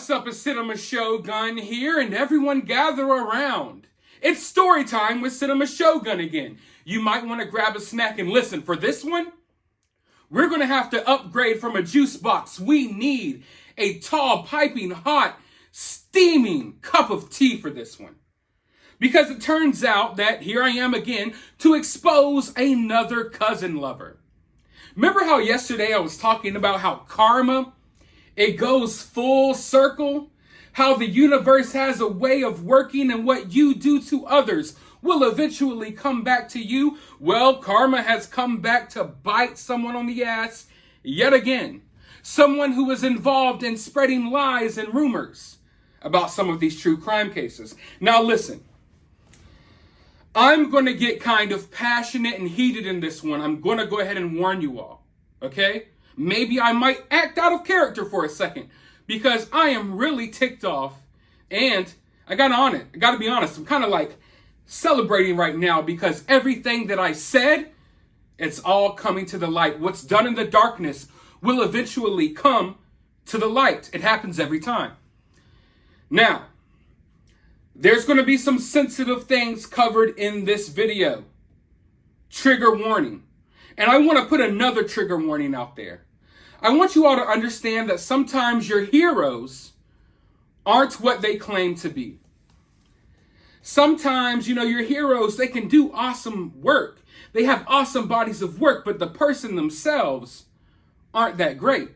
What's up, it's Cinema Shogun here, and everyone gather around. It's story time with Cinema Shogun again. You might want to grab a snack and listen. For this one, we're going to have to upgrade from a juice box. We need a tall, piping hot, steaming cup of tea for this one. Because it turns out that here I am again to expose another cousin lover. Remember how yesterday I was talking about how karma, it goes full circle? How the universe has a way of working and what you do to others will eventually come back to you? Well, karma has come back to bite someone on the ass yet again. Someone who was involved in spreading lies and rumors about some of these true crime cases. Now listen, I'm going to get kind of passionate and heated in this one. I'm going to go ahead and warn you all, okay? Maybe I might act out of character for a second because I am really ticked off and I got to be honest. I'm kind of like celebrating right now because everything that I said, it's all coming to the light. What's done in the darkness will eventually come to the light. It happens every time. Now, there's going to be some sensitive things covered in this video. Trigger warning. And I want to put another trigger warning out there. I want you all to understand that sometimes your heroes aren't what they claim to be. Sometimes, your heroes, they can do awesome work. They have awesome bodies of work, but the person themselves aren't that great.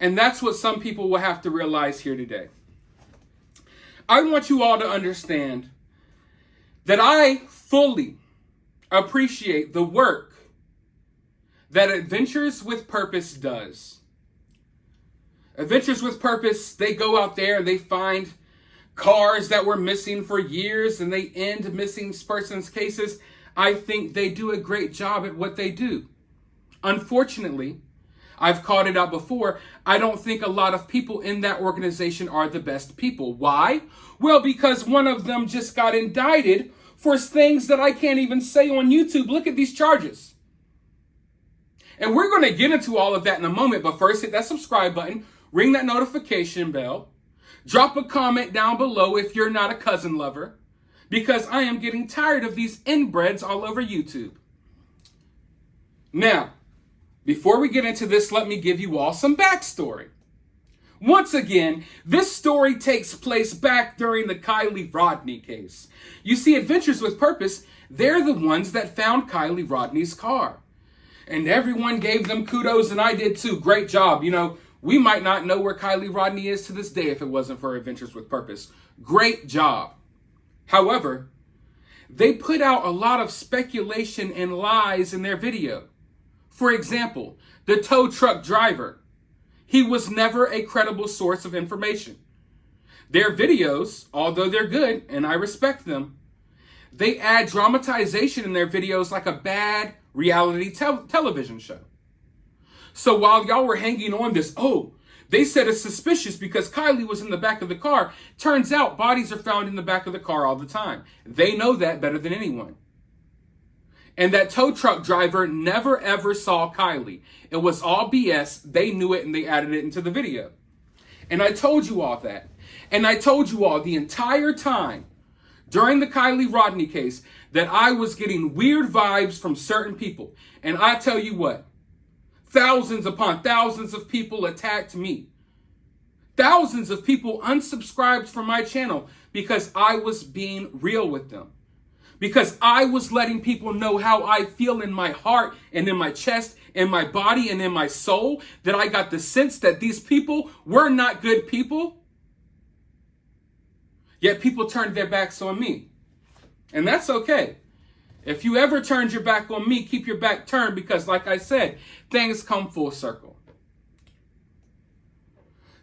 And that's what some people will have to realize here today. I want you all to understand that I fully appreciate the work that Adventures with Purpose does. Adventures with Purpose, they go out there and they find cars that were missing for years and they end missing persons cases. I think they do a great job at what they do. Unfortunately, I've called it out before, I don't think a lot of people in that organization are the best people. Why? Well, because one of them just got indicted for things that I can't even say on YouTube. Look at these charges. And we're going to get into all of that in a moment, but first hit that subscribe button, ring that notification bell, drop a comment down below if you're not a cousin lover, because I am getting tired of these inbreds all over YouTube. Now, before we get into this, let me give you all some backstory. Once again, this story takes place back during the Kiely Rodni case. You see, Adventures with Purpose, they're the ones that found Kiely Rodni's car. And everyone gave them kudos, and I did too. Great job. We might not know where Kiely Rodni is to this day if it wasn't for Adventures with Purpose. Great job. However, they put out a lot of speculation and lies in their video. For example, the tow truck driver. He was never a credible source of information. Their videos, although they're good, and I respect them, they add dramatization in their videos like a bad reality television show. So while y'all were hanging on this, they said it's suspicious because Kiely was in the back of the car. Turns out bodies are found in the back of the car all the time. They know that better than anyone. And that tow truck driver never ever saw Kiely. It was all BS. They knew it and they added it into the video. And I told you all that. And I told you all the entire time during the Kiely Rodni case that I was getting weird vibes from certain people. And I tell you what, thousands upon thousands of people attacked me. Thousands of people unsubscribed from my channel because I was being real with them. Because I was letting people know how I feel in my heart and in my chest, in my body and in my soul, that I got the sense that these people were not good people. Yet people turned their backs on me. And that's okay. If you ever turned your back on me, keep your back turned because, like I said, things come full circle.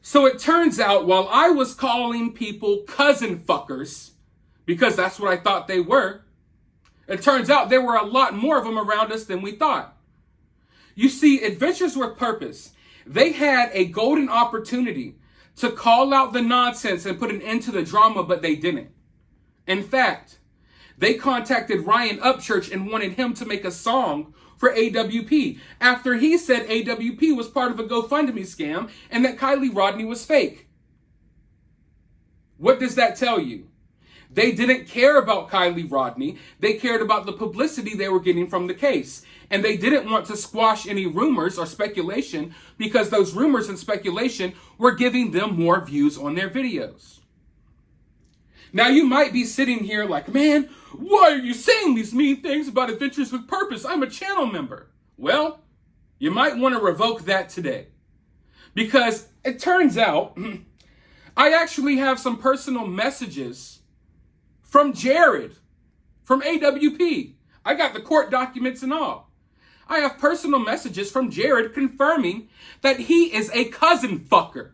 So it turns out while I was calling people cousin fuckers, because that's what I thought they were, it turns out there were a lot more of them around us than we thought. You see, Adventures with Purpose, they had a golden opportunity to call out the nonsense and put an end to the drama, but they didn't. In fact, they contacted Ryan Upchurch and wanted him to make a song for AWP after he said AWP was part of a GoFundMe scam and that Kiely Rodni was fake. What does that tell you? They didn't care about Kylie Rodney. They cared about the publicity they were getting from the case. And they didn't want to squash any rumors or speculation because those rumors and speculation were giving them more views on their videos. Now you might be sitting here like, man, why are you saying these mean things about Adventures with Purpose? I'm a channel member. Well, you might want to revoke that today. Because it turns out I actually have some personal messages from Jared, from AWP. I got the court documents and all. I have personal messages from Jared confirming that he is a cousin fucker.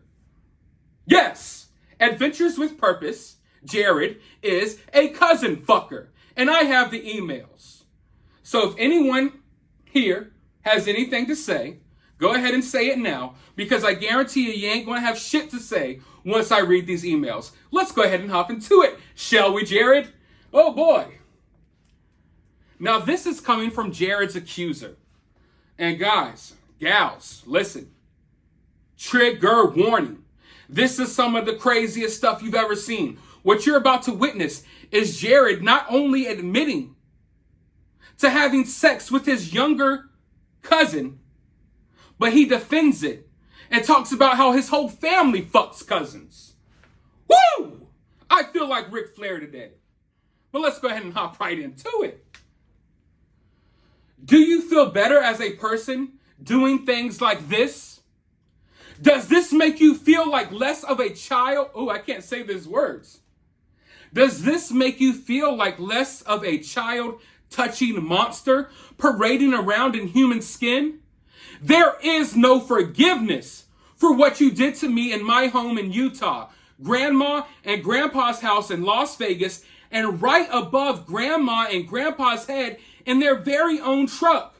Yes, Adventures with Purpose, Jared is a cousin fucker. And I have the emails. So if anyone here has anything to say, go ahead and say it now, because I guarantee you ain't going to have shit to say once I read these emails. Let's go ahead and hop into it, shall we, Jared? Oh boy. Now this is coming from Jared's accuser. And guys, gals, listen. Trigger warning. This is some of the craziest stuff you've ever seen. What you're about to witness is Jared not only admitting to having sex with his younger cousin, but he defends it and talks about how his whole family fucks cousins. Woo! I feel like Ric Flair today. But let's go ahead and hop right into it. Do you feel better as a person doing things like this? Does this make you feel like less of a child? Oh, I can't say these words. Does this make you feel like less of a child-touching monster parading around in human skin? There is no forgiveness for what you did to me in my home in Utah, Grandma and Grandpa's house in Las Vegas, and right above Grandma and Grandpa's head in their very own truck.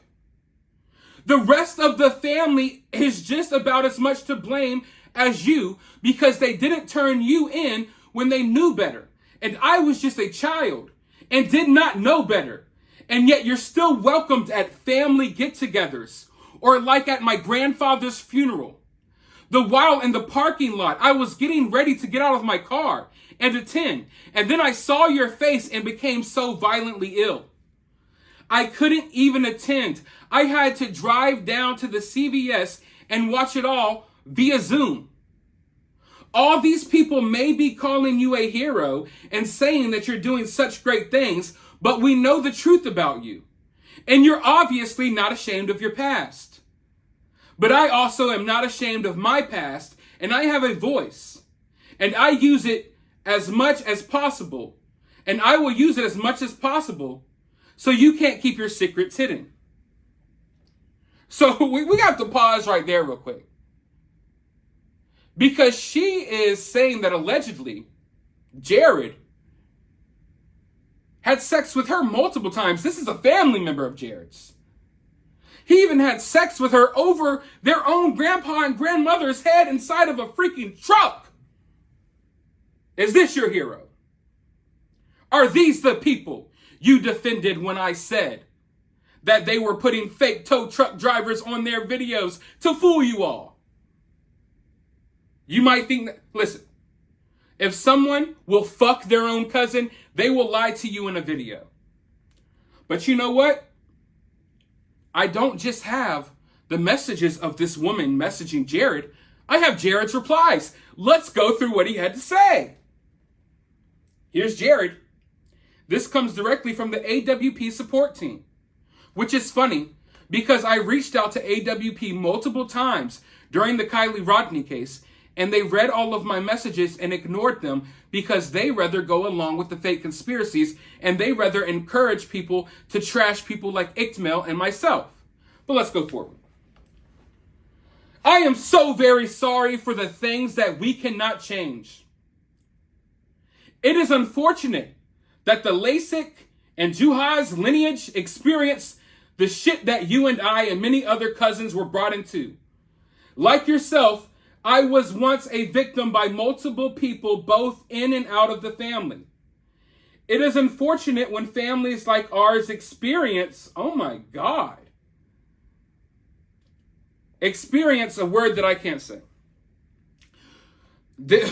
The rest of the family is just about as much to blame as you because they didn't turn you in when they knew better. And I was just a child and did not know better. And yet you're still welcomed at family get-togethers or like at my grandfather's funeral. While in the parking lot, I was getting ready to get out of my car and attend. And then I saw your face and became so violently ill. I couldn't even attend. I had to drive down to the CVS and watch it all via Zoom. All these people may be calling you a hero and saying that you're doing such great things, but we know the truth about you. And you're obviously not ashamed of your past. But I also am not ashamed of my past, and I have a voice. And I use it as much as possible. And I will use it as much as possible so you can't keep your secrets hidden. So we have to pause right there real quick. Because she is saying that allegedly Jared had sex with her multiple times. This is a family member of Jared's. He even had sex with her over their own grandpa and grandmother's head inside of a freaking truck. Is this your hero? Are these the people you defended when I said that they were putting fake tow truck drivers on their videos to fool you all? You might think that, listen, if someone will fuck their own cousin, they will lie to you in a video. But you know what? I don't just have the messages of this woman messaging Jared. I have Jared's replies. Let's go through what he had to say. Here's Jared. This comes directly from the AWP support team, which is funny because I reached out to AWP multiple times during the Kylie Rodney case, and they read all of my messages and ignored them because they rather go along with the fake conspiracies and they rather encourage people to trash people like Ickmail and myself. But let's go forward. I am so very sorry for the things that we cannot change. It is unfortunate that the Leisek and Juha's lineage experienced the shit that you and I and many other cousins were brought into. Like yourself, I was once a victim by multiple people, both in and out of the family. It is unfortunate when families like ours experience, oh my God, experience a word that I can't say. Woo!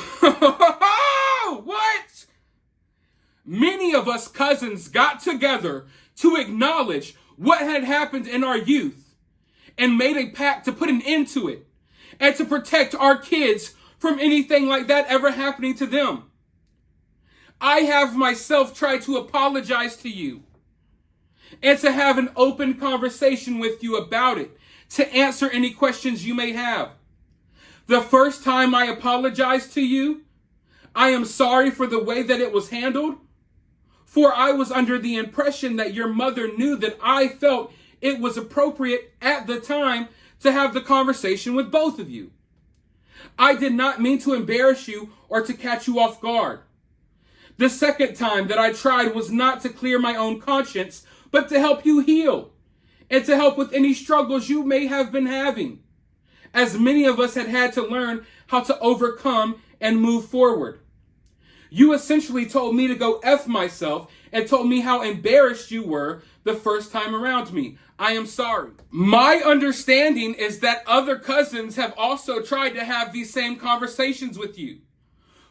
many of us cousins got together to acknowledge what had happened in our youth and made a pact to put an end to it and to protect our kids from anything like that ever happening to them. I have myself tried to apologize to you and to have an open conversation with you about it, to answer any questions you may have. The first time I apologized to you, I am sorry for the way that it was handled, for I was under the impression that your mother knew that I felt it was appropriate at the time to have the conversation with both of you. I did not mean to embarrass you or to catch you off guard. The second time that I tried was not to clear my own conscience, but to help you heal and to help with any struggles you may have been having, as many of us had had to learn how to overcome and move forward. You essentially told me to go F myself and told me how embarrassed you were the first time around me. I am sorry. My understanding is that other cousins have also tried to have these same conversations with you.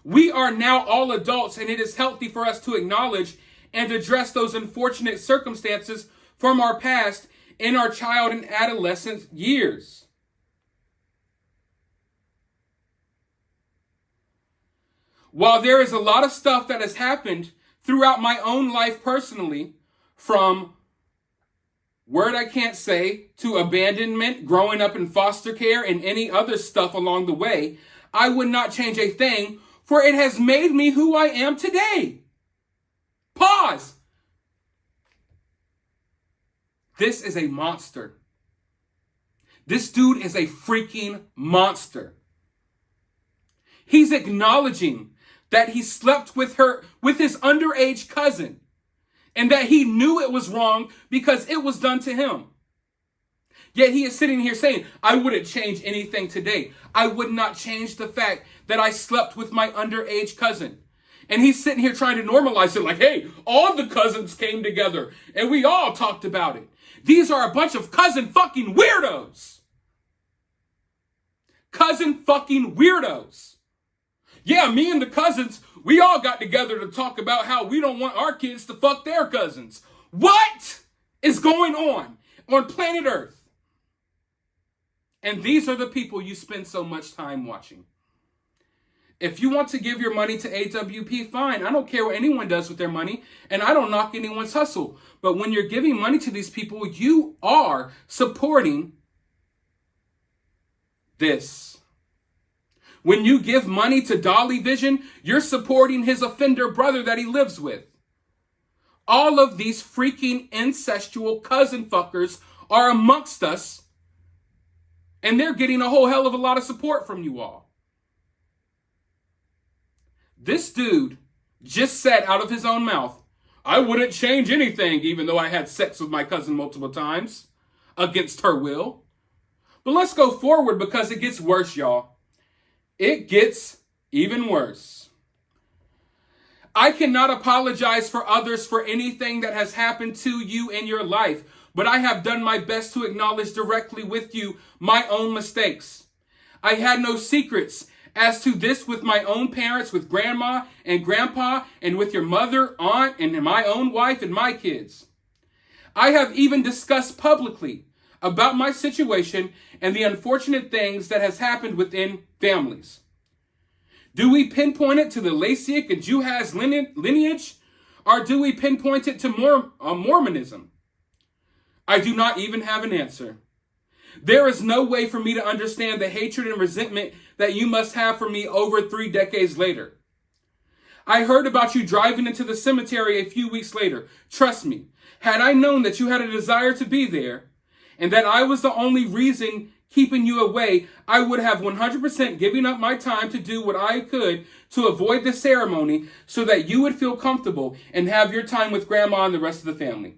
We are now all adults, and it is healthy for us to acknowledge and address those unfortunate circumstances from our past in our child and adolescent years. While there is a lot of stuff that has happened throughout my own life personally, from word I can't say to abandonment, growing up in foster care, and any other stuff along the way, I would not change a thing, for it has made me who I am today. Pause. This is a monster. This dude is a freaking monster. He's acknowledging that he slept with his underage cousin, and that he knew it was wrong because it was done to him. Yet he is sitting here saying, I wouldn't change anything today. I would not change the fact that I slept with my underage cousin. And he's sitting here trying to normalize it like, hey, all the cousins came together and we all talked about it. These are a bunch of cousin fucking weirdos. Cousin fucking weirdos. Yeah, me and the cousins, we all got together to talk about how we don't want our kids to fuck their cousins. What is going on planet Earth? And these are the people you spend so much time watching. If you want to give your money to AWP, fine. I don't care what anyone does with their money, and I don't knock anyone's hustle. But when you're giving money to these people, you are supporting this. When you give money to Dolly Vision, you're supporting his offender brother that he lives with. All of these freaking incestual cousin fuckers are amongst us, and they're getting a whole hell of a lot of support from you all. This dude just said out of his own mouth, I wouldn't change anything even though I had sex with my cousin multiple times against her will. But let's go forward because it gets worse, y'all. It gets even worse. I cannot apologize for others for anything that has happened to you in your life, but I have done my best to acknowledge directly with you my own mistakes. I had no secrets as to this with my own parents, with grandma and grandpa, and with your mother, aunt, and my own wife and my kids. I have even discussed publicly about my situation and the unfortunate things that has happened within families. Do we pinpoint it to the Leisek and Juhaz lineage, or do we pinpoint it to Mormonism? I do not even have an answer. There is no way for me to understand the hatred and resentment that you must have for me over 3 decades later. I heard about you driving into the cemetery a few weeks later. Trust me, had I known that you had a desire to be there and that I was the only reason keeping you away, I would have 100% given up my time to do what I could to avoid the ceremony so that you would feel comfortable and have your time with grandma and the rest of the family.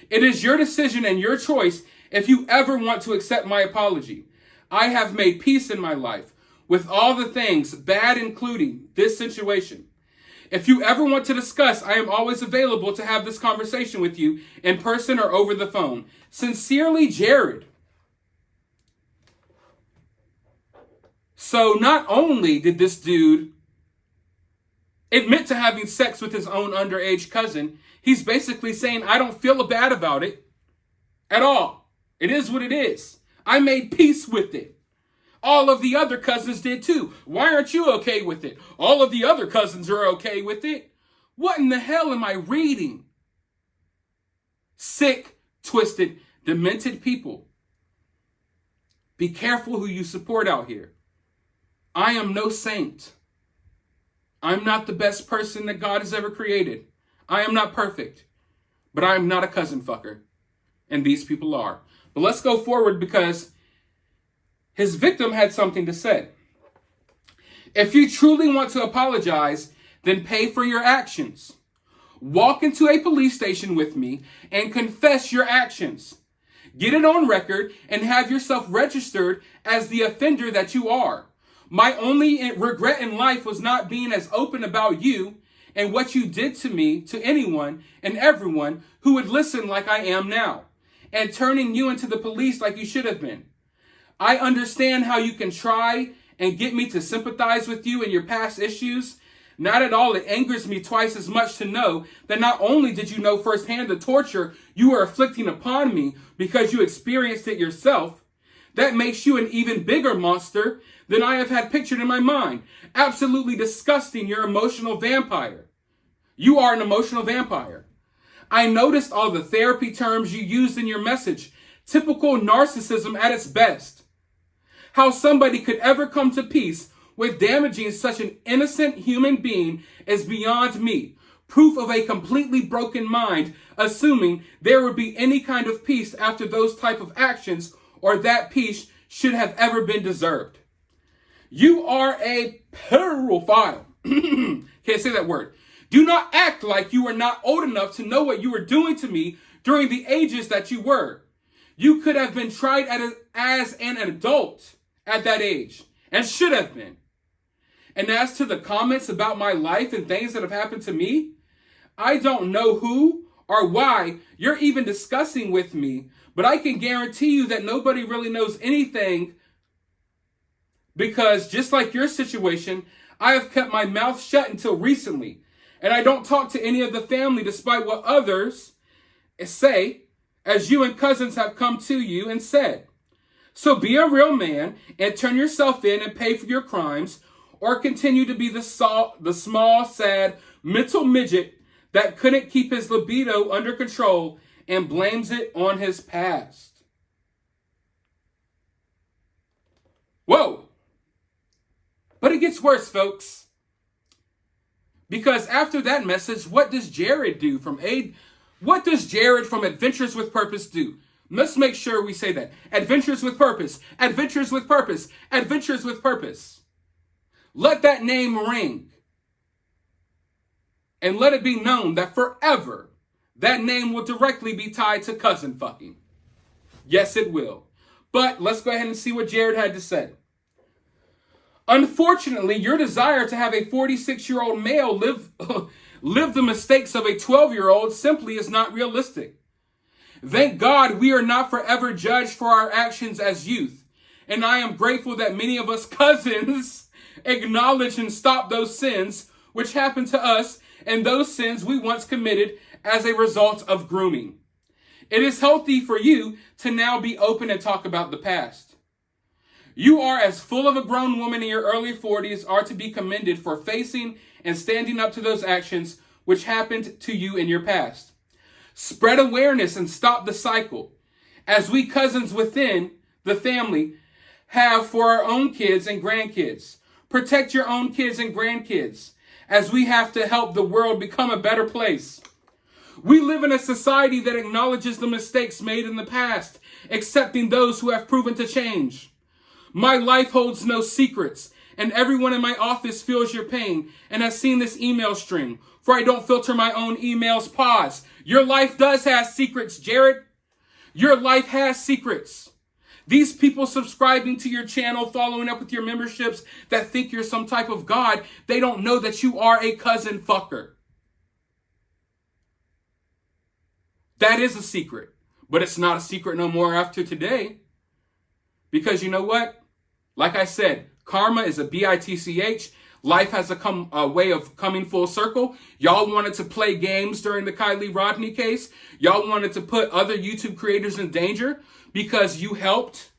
It is your decision and your choice if you ever want to accept my apology. I have made peace in my life with all the things, bad including this situation. If you ever want to discuss, I am always available to have this conversation with you in person or over the phone. Sincerely, Jared. So not only did this dude admit to having sex with his own underage cousin, he's basically saying, I don't feel bad about it at all. It is what it is. I made peace with it. All of the other cousins did too. Why aren't you okay with it? All of the other cousins are okay with it. What in the hell am I reading? Sick, twisted, demented people. Be careful who you support out here. I am no saint. I'm not the best person that God has ever created. I am not perfect. But I am not a cousin fucker. And these people are. But let's go forward because his victim had something to say. If you truly want to apologize, then pay for your actions. Walk into a police station with me and confess your actions. Get it on record and have yourself registered as the offender that you are. My only regret in life was not being as open about you and what you did to me, to anyone and everyone who would listen like I am now, and turning you into the police like you should have been. I understand how you can try and get me to sympathize with you and your past issues. Not at all. It angers me twice as much to know that not only did you know firsthand the torture you were inflicting upon me because you experienced it yourself, that makes you an even bigger monster than I have had pictured in my mind. Absolutely disgusting. You're an emotional vampire. You are an emotional vampire. I noticed all the therapy terms you used in your message. Typical narcissism at its best. How somebody could ever come to peace with damaging such an innocent human being is beyond me. Proof of a completely broken mind, assuming there would be any kind of peace after those type of actions, or that peace should have ever been deserved. You are a pedophile. Can't say that word. Do not act like you were not old enough to know what you were doing to me during the ages that you were. You could have been tried as an adult at that age, and should have been. And as to the comments about my life and things that have happened to me, I don't know who or why you're even discussing with me, but I can guarantee you that nobody really knows anything, because just like your situation, I have kept my mouth shut until recently, and I don't talk to any of the family despite what others say, as you and cousins have come to you and said. So be a real man and turn yourself in and pay for your crimes, or continue to be the small, sad, mental midget that couldn't keep his libido under control and blames it on his past. Whoa! But it gets worse, folks. Because after that message, what does Jared do from Adventures with Purpose do? Let's make sure we say that. Adventures with Purpose. Adventures with Purpose. Adventures with Purpose. Let that name ring. And let it be known that forever, that name will directly be tied to cousin fucking. Yes, it will. But let's go ahead and see what Jared had to say. Unfortunately, your desire to have a 46-year-old male live the mistakes of a 12-year-old simply is not realistic. Thank God we are not forever judged for our actions as youth. And I am grateful that many of us cousins acknowledge and stop those sins which happened to us and those sins we once committed as a result of grooming. It is healthy for you to now be open and talk about the past. You are as full of a grown woman in your early 40s are to be commended for facing and standing up to those actions which happened to you in your past. Spread awareness and stop the cycle, as we cousins within the family have for our own kids and grandkids. Protect your own kids and grandkids, as we have to help the world become a better place. We live in a society that acknowledges the mistakes made in the past, accepting those who have proven to change. My life holds no secrets, and everyone in my office feels your pain and has seen this email string, for I don't filter my own emails. Pause. Your life does have secrets, Jared. Your life has secrets. These people subscribing to your channel, following up with your memberships that think you're some type of God, they don't know that you are a cousin fucker. That is a secret, but it's not a secret no more after today. Because you know what? Like I said, karma is a bitch. life has a way of coming full circle. Y'all wanted to play games during the Kylie Rodney case. Y'all wanted to put other YouTube creators in danger because you helped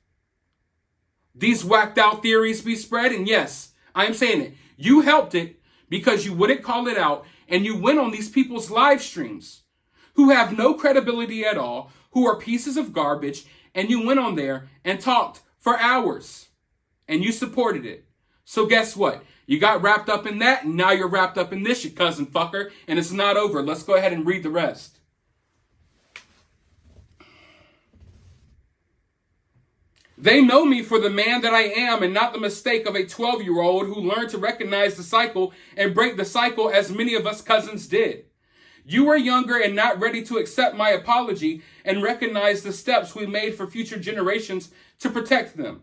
these whacked out theories be spread. And yes, I am saying it. You helped it because you wouldn't call it out, and you went on these people's live streams who have no credibility at all, who are pieces of garbage, and you went on there and talked for hours, and you supported it. So guess what? You got wrapped up in that, and now you're wrapped up in this, you cousin fucker, and it's not over. Let's go ahead and read the rest. They know me for the man that I am and not the mistake of a 12-year-old who learned to recognize the cycle and break the cycle as many of us cousins did. You are younger and not ready to accept my apology and recognize the steps we made for future generations to protect them.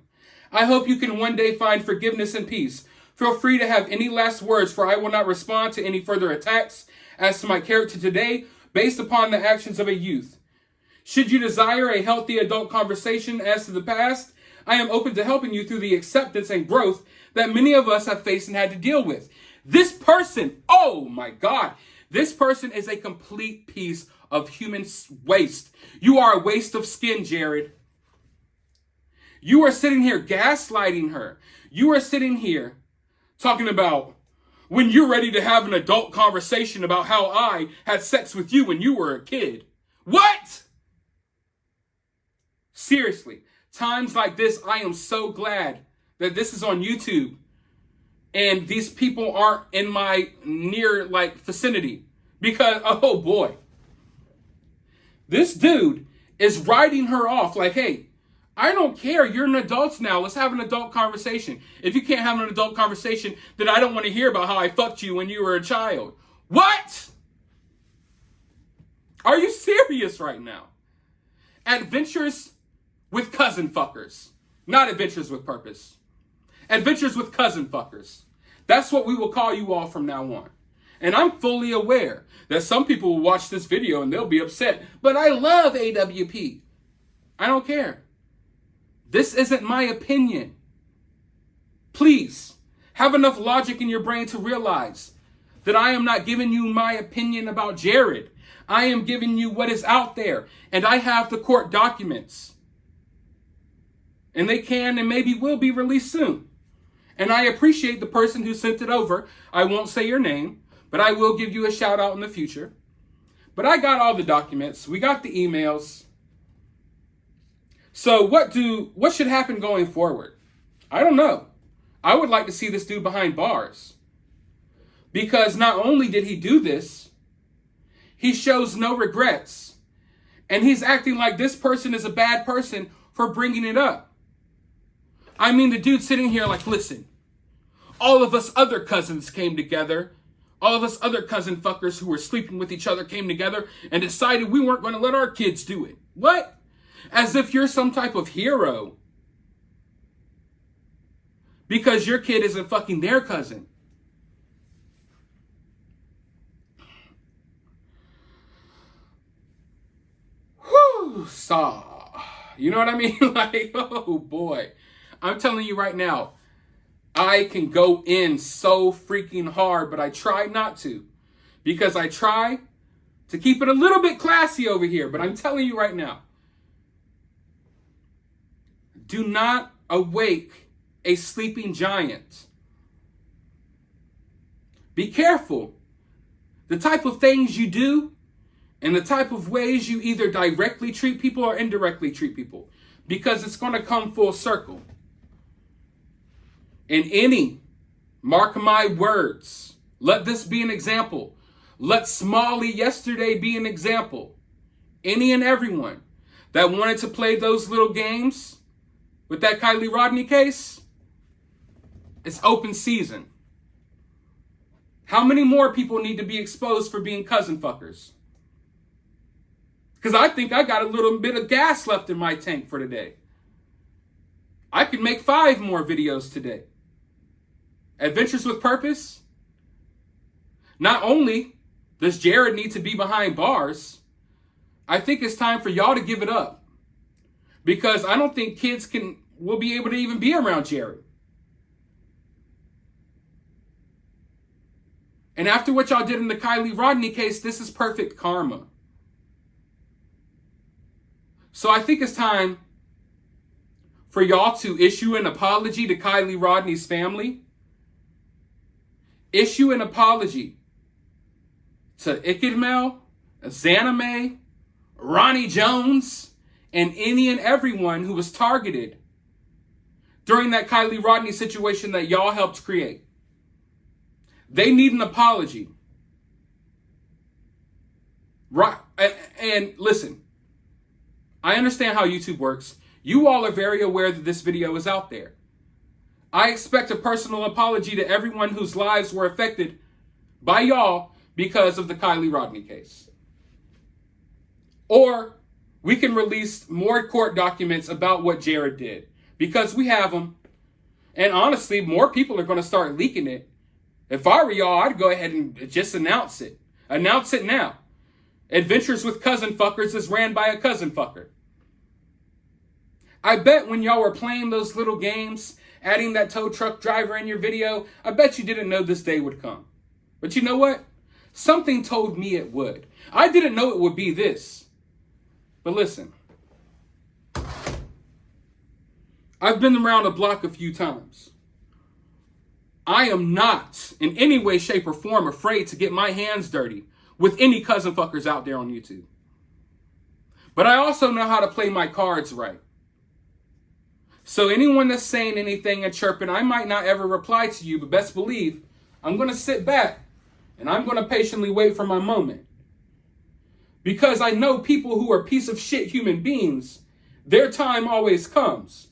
I hope you can one day find forgiveness and peace. Feel free to have any last words, for I will not respond to any further attacks as to my character today based upon the actions of a youth. Should you desire a healthy adult conversation as to the past, I am open to helping you through the acceptance and growth that many of us have faced and had to deal with. This person, oh my God, this person is a complete piece of human waste. You are a waste of skin, Jared. You are sitting here gaslighting her. You are sitting here talking about when you're ready to have an adult conversation about how I had sex with you when you were a kid. What? Seriously, times like this, I am so glad that this is on YouTube and these people aren't in my near vicinity, because, oh boy, this dude is writing her off like, hey, I don't care. You're an adult now. Let's have an adult conversation. If you can't have an adult conversation, then I don't want to hear about how I fucked you when you were a child. What? Are you serious right now? Adventures with cousin fuckers. Not adventures with purpose. Adventures with cousin fuckers. That's what we will call you all from now on. And I'm fully aware that some people will watch this video and they'll be upset. But I love AWP. I don't care. This isn't my opinion. Please, have enough logic in your brain to realize that I am not giving you my opinion about Jared. I am giving you what is out there. And I have the court documents. And they can and maybe will be released soon. And I appreciate the person who sent it over. I won't say your name, but I will give you a shout out in the future. But I got all the documents. We got the emails. So what should happen going forward? I don't know. I would like to see this dude behind bars. Because not only did he do this, he shows no regrets. And he's acting like this person is a bad person for bringing it up. I mean, the dude sitting here like, listen, all of us other cousins came together. All of us other cousin fuckers who were sleeping with each other came together and decided we weren't going to let our kids do it. What? As if you're some type of hero. Because your kid isn't fucking their cousin. Whew, saw. You know what I mean? Like, oh boy. I'm telling you right now, I can go in so freaking hard, but I try not to. Because I try to keep it a little bit classy over here. But I'm telling you right now, do not awake a sleeping giant. Be careful. The type of things you do and the type of ways you either directly treat people or indirectly treat people. Because it's going to come full circle. And mark my words, let this be an example. Let Smalley yesterday be an example. Any and everyone that wanted to play those little games with that Kylie Rodney case, it's open season. How many more people need to be exposed for being cousin fuckers? Because I think I got a little bit of gas left in my tank for today. I could make 5 more videos today. Adventures with purpose. Not only does Jared need to be behind bars, I think it's time for y'all to give it up. Because I don't think kids will be able to even be around Jared. And after what y'all did in the Kylie Rodney case, this is perfect karma. So I think it's time for y'all to issue an apology to Kylie Rodney's family. Issue an apology to Indicted, Xana May, Ronnie Jones, and any and everyone who was targeted during that Kylie Rodney situation that y'all helped create. They need an apology. Right? And listen, I understand how YouTube works. You all are very aware that this video is out there. I expect a personal apology to everyone whose lives were affected by y'all because of the Kylie Rodney case. Or we can release more court documents about what Jared did, because we have them. And honestly, more people are going to start leaking it. If I were y'all, I'd go ahead and just announce it. Announce it now. Adventures with Cousin Fuckers is ran by a cousin fucker. I bet when y'all were playing those little games, adding that tow truck driver in your video, I bet you didn't know this day would come. But you know what? Something told me it would. I didn't know it would be this. But listen, I've been around the block a few times. I am not in any way, shape, or form afraid to get my hands dirty with any cousin fuckers out there on YouTube. But I also know how to play my cards right. So anyone that's saying anything and chirping, I might not ever reply to you, but best believe I'm going to sit back and I'm going to patiently wait for my moment. Because I know people who are piece of shit human beings, their time always comes.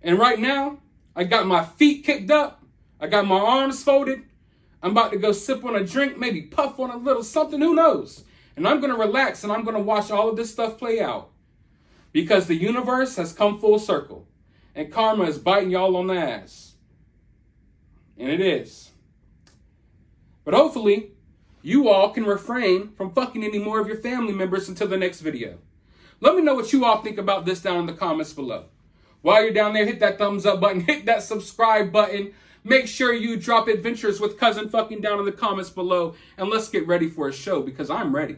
And right now, I got my feet kicked up. I got my arms folded. I'm about to go sip on a drink, maybe puff on a little something, who knows? And I'm going to relax and I'm going to watch all of this stuff play out. Because the universe has come full circle. And karma is biting y'all on the ass. And it is. But hopefully, you all can refrain from fucking any more of your family members until the next video. Let me know what you all think about this down in the comments below. While you're down there, hit that thumbs up button, hit that subscribe button. Make sure you drop Adventures with Cousin Fucking down in the comments below. And let's get ready for a show, because I'm ready.